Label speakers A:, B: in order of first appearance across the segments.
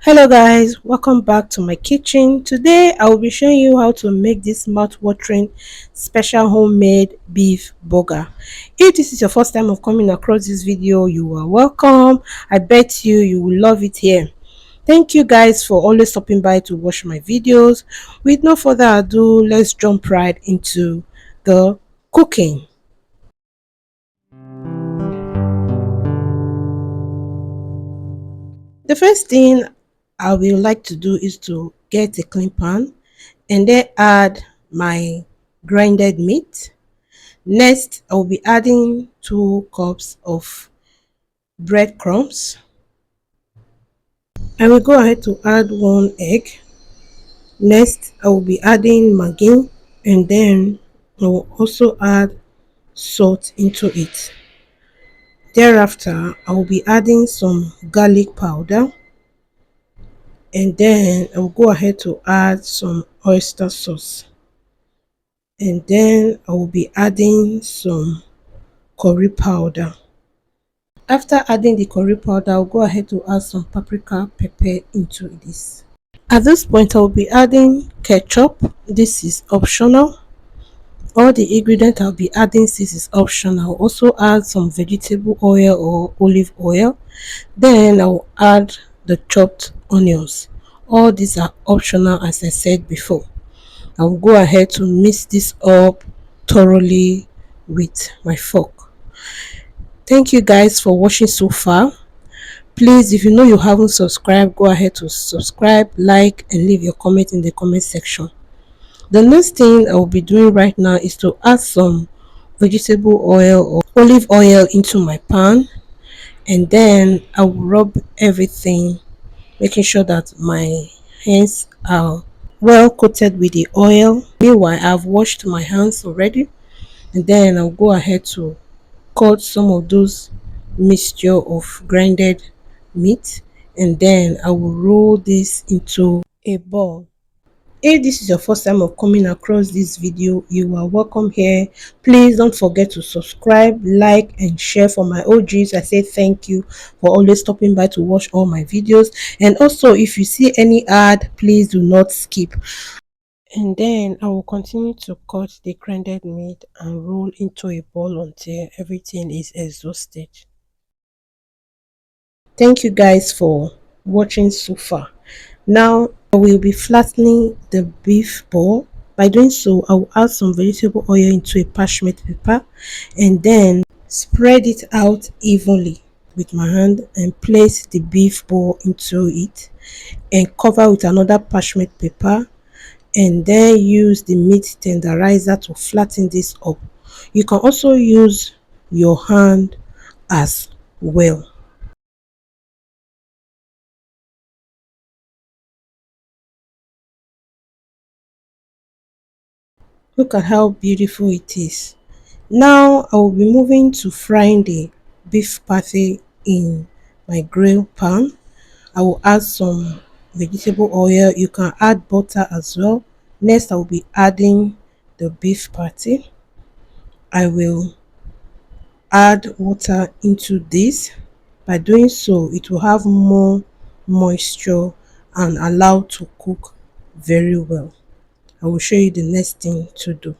A: Hello guys, welcome back to my kitchen. Today I will be showing you how to make this mouth-watering special homemade beef burger. If this is your first time of coming across this video, you are welcome. I bet you will love it here. Thank you guys for always stopping by to watch my videos. With no further ado, let's jump right into the cooking. The first thing I will like to do is to get a clean pan and then add my grinded meat. Next, I will be adding 2 cups of breadcrumbs. I will go ahead to add 1 egg. Next, I will be adding maggi and then I will also add salt into it. Thereafter, I will be adding some garlic powder and then I will go ahead to add some oyster sauce. And then I will be adding some curry powder. After adding the curry powder, I'll go ahead to add some paprika pepper into this. At this point, I'll be adding ketchup. This is optional. All the ingredients I'll be adding, this is optional. I'll also add some vegetable oil or olive oil. Then I'll add the chopped onions. All these are optional as I said before. I will go ahead to mix this up thoroughly with my fork. Thank you guys for watching so far. Please, if you know you haven't subscribed, go ahead to subscribe, like, and leave your comment in the comment section. The next thing I will be doing right now is to add some vegetable oil or olive oil into my pan, and then I will rub everything, making sure that my hands are well coated with the oil. Meanwhile, I've washed my hands already, and then I'll go ahead to cut some of those mixture of grinded meat, and then I will roll this into a ball. If this is your first time of coming across this video, you are welcome here. Please don't forget to subscribe, like, and share. For my OGs, I say thank you for always stopping by to watch all my videos. And also, if you see any ad, please do not skip. And then I will continue to cut the grinded meat and roll into a ball until everything is exhausted. Thank you guys for watching so far. Now I will be flattening the beef ball. By doing so, I will add some vegetable oil into a parchment paper and then spread it out evenly with my hand and place the beef ball into it and cover with another parchment paper, and then use the meat tenderizer to flatten this up. You can also use your hand as well. Look at how beautiful it is. Now I will be moving to frying the beef patty in my grill pan. I will add some vegetable oil. You can add butter as well. Next, I will be adding the beef patty. I will add water into this. By doing so, it will have more moisture and allow to cook very well. I will show you the next thing to do.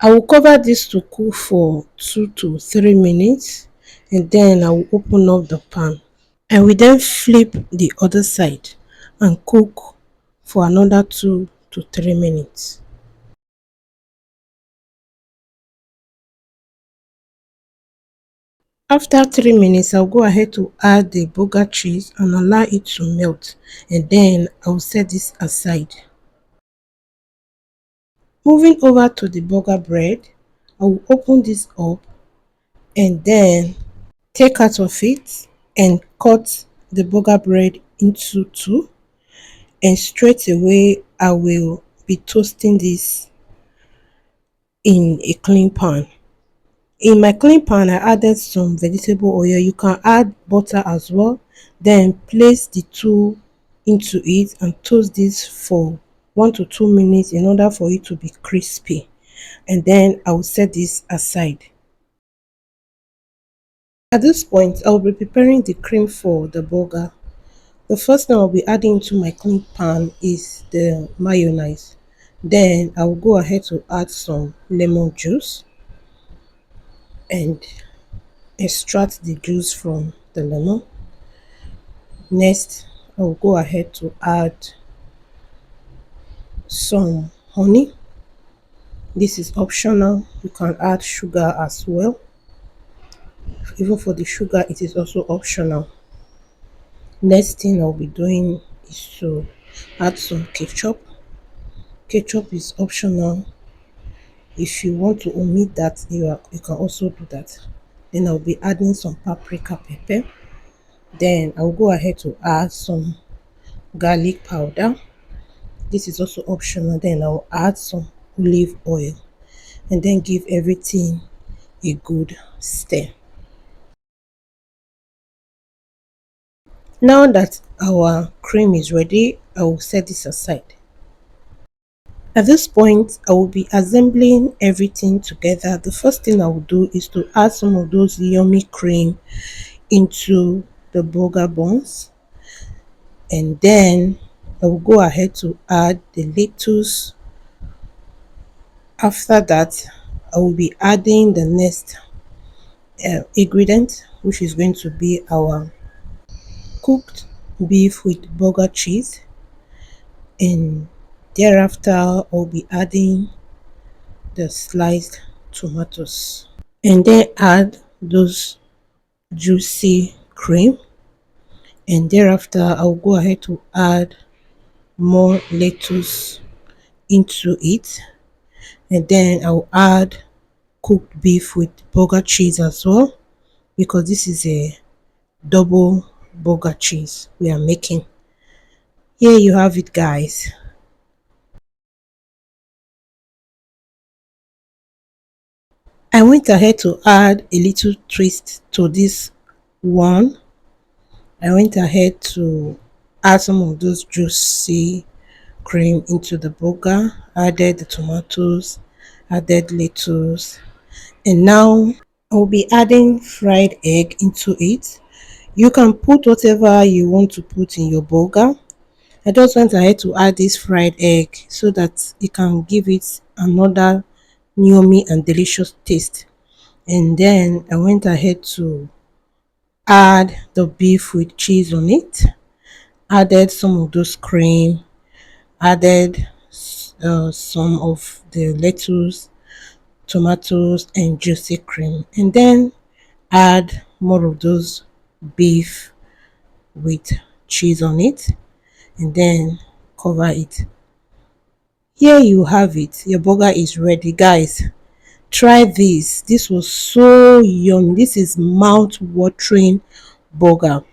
A: I will cover this to cook for 2 to 3 minutes, and then I will open up the pan. I will then flip the other side and cook for another 2 to 3 minutes. After 3 minutes, I'll go ahead to add the burger cheese and allow it to melt, and then I'll set this aside. Moving over to the burger bread, I will open this up and then take out of it and cut the burger bread into 2, and straight away I will be toasting this in a clean pan. In my clean pan, I added some vegetable oil. You can add butter as well. Then place the 2 into it and toast this for 1 to 2 minutes in order for it to be crispy. And then I will set this aside. At this point, I will be preparing the cream for the burger. The first thing I'll be adding to my clean pan is the mayonnaise. Then I'll go ahead to add some lemon juice and extract the juice from the lemon. Next, I'll go ahead to add some honey. This is optional. You can add sugar as well. Even for the sugar, it is also optional. Next thing I'll be doing is to add some ketchup. Ketchup is optional. If you want to omit that, you can also do that. Then I'll be adding some paprika pepper. Then I'll go ahead to add some garlic powder. This is also optional. Then I'll add some olive oil and then give everything a good stir. Now that our cream is ready, I will set this aside. At this point, I will be assembling everything together. The first thing I will do is to add some of those yummy cream into the burger buns, and then I will go ahead to add the lettuce. After that, I will be adding the next ingredient, which is going to be our cooked beef with burger cheese, and thereafter I'll be adding the sliced tomatoes and then add those juicy cream, and thereafter I'll go ahead to add more lettuce into it, and then I'll add cooked beef with burger cheese as well, because this is a double burger cheese we are making. Here you have it, guys. I went ahead to add a little twist to this one. I went ahead to add some of those juicy cream into the burger, added the tomatoes, added lettuce, and now I'll be adding fried egg into it. You can put whatever you want to put in your burger. I just went ahead to add this fried egg so that it can give it another yummy and delicious taste. And then I went ahead to add the beef with cheese on it, added some of those cream, added some of the lettuce, tomatoes, and juicy cream, and then add more of those beef with cheese on it, and then cover it. Here you have it. Your burger is ready, guys. Try this. This was so yummy. This is mouth watering burger.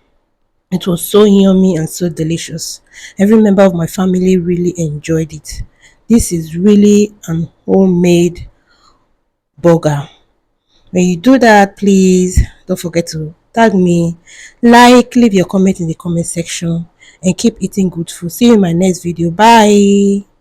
A: It was so yummy and so delicious. Every member of my family really enjoyed it. This is really an homemade burger. When you do that, please don't forget to tag me, like, leave your comment in the comment section, and keep eating good food. See you in my next video. Bye.